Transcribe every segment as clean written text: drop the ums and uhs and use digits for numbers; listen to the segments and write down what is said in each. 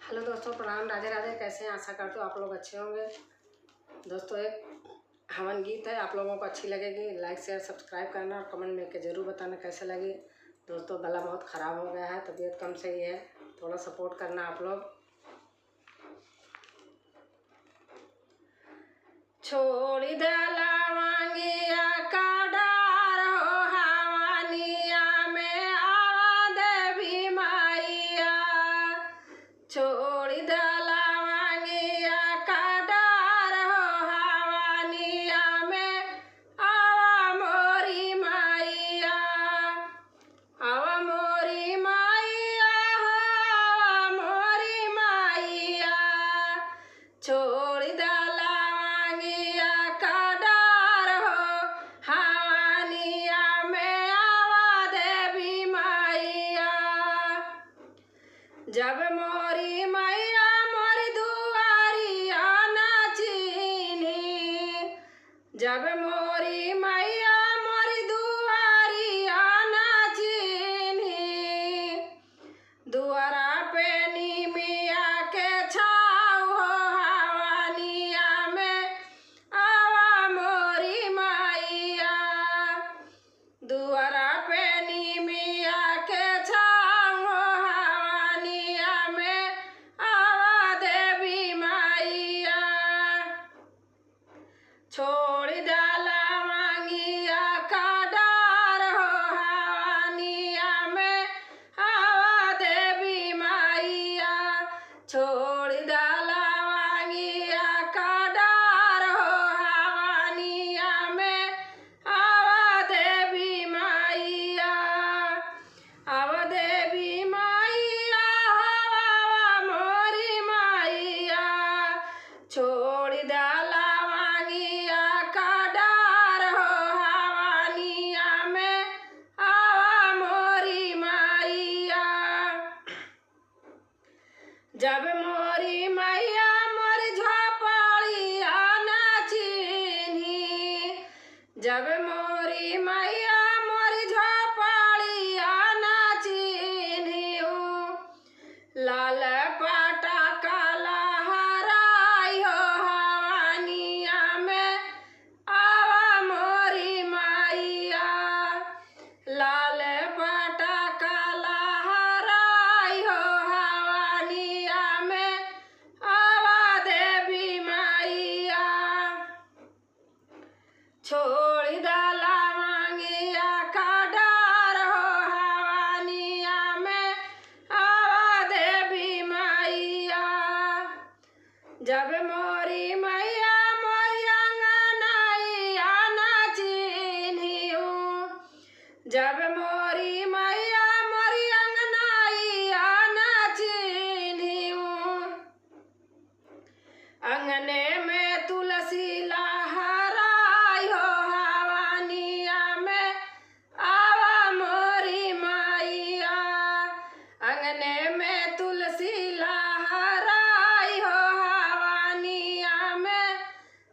Hello दोस्तों, प्रणाम, राधे राधे। कैसे हैं? आशा करते हो आप लोग अच्छे होंगे। दोस्तों, एक हवन गीत है, आप लोगों को अच्छी लगेगी। लाइक शेयर सब्सक्राइब करना और कमेंट में के ज़रूर बताना कैसे लगी। दोस्तों, गला बहुत ख़राब हो गया है, तबीयत कम सही है, थोड़ा सपोर्ट करना आप लोग। छोड़ डाला मांगिया का डार हो हवानिया में आवा देवी माइया। छोड़ डाला मांगिया का डार हो हवानिया में आवा मोरी माइया। आवा मोरी माइया, आवा मोरी माइया। छोड़ डाला मांगिया का डार हो हवानिया में आवा देवी माइया। जब मोरी मैया मोरी दुआरिया नाचिनी, जब मोरी मैया मोरी दुआरिया नाचिनी। दुआरा पे नीमिया के छाव हो हवानिया में आवा मोरी माइया। दुआरा पे नीमिया के छाव हो हवानिया में आवा देवी माइया। छोड़ डाला मांगिया का डार हो हवानिया में आवा देवी माइया। छोड़ डाला मांगिया का डार हो हवानिया में आवा देवी माइया। आवा देवी माइया, आवा मोरी माइया। छोड़ डाला मांगिया का डार हो हवानिया में आवा मोरी माइया। जब मोरी मैया मोर झोपड़िया नाचिनी, जब मोरी मैया मोर झोपड़िया नाचिनी। लाल पाटा काला हराई हो हवानिया में आवा मोरी माइया। लाल पाटा काला हराई हो हवानिया में आवा देवी माइया। छोड़ डाला मांगिया का डार हो हवानिया में आवा देवी माइया। जब मोरी मैया मोरी अंगनैया नाचिनी, जब मोरी मैया मोरी अंगनैया नाचिनी। अंगने में तुलसी लहराई हो हवानिया में आवा मोरी माइया। अंगने में तुलसी लहराई हो हवानिया में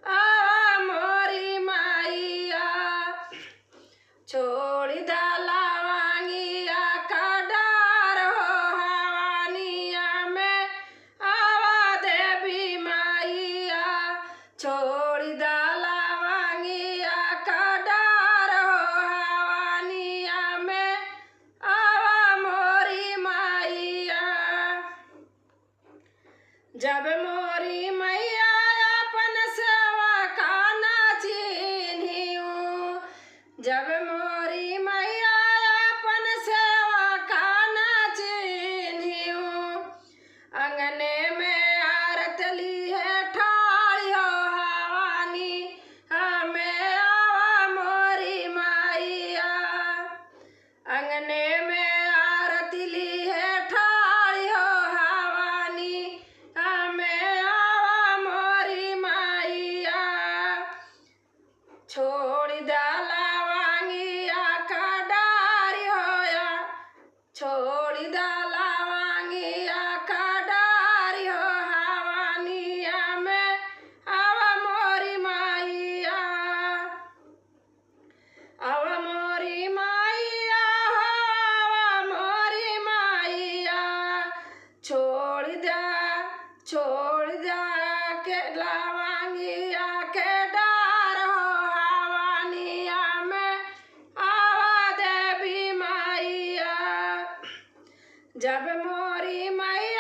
आवा मोरी माइया। छोड़ डाला मांगिया का डार हो हवानिया में आवा देवी माइया। छोड़ डाला मांगिया का डार हो हवानिया में आवा मोरी माइया। जब मोरी मैया अपन सेवा का नाचिनी, जब मोरी मैया अपन सेवा का नाचिनी। अंगने में आरत ली है ठाड़ी हो हवानी हमें आवा मोरी माइया। अंगने में आरत ली है ठाड़ी हो हवानी हमें आवा मोरी माइया। छोड़ डाला मांगिया का डारी होया, छोड़ डाला मांगिया का डारी हो हवानिया में आवा मोरी माइया। आवा मोरी माइया, आवा मोरी माइया। छोड़ जा छोड़ जा के लवंगिया के डार हो हवनिया में आवा देवी मैया। जब मोरी मैया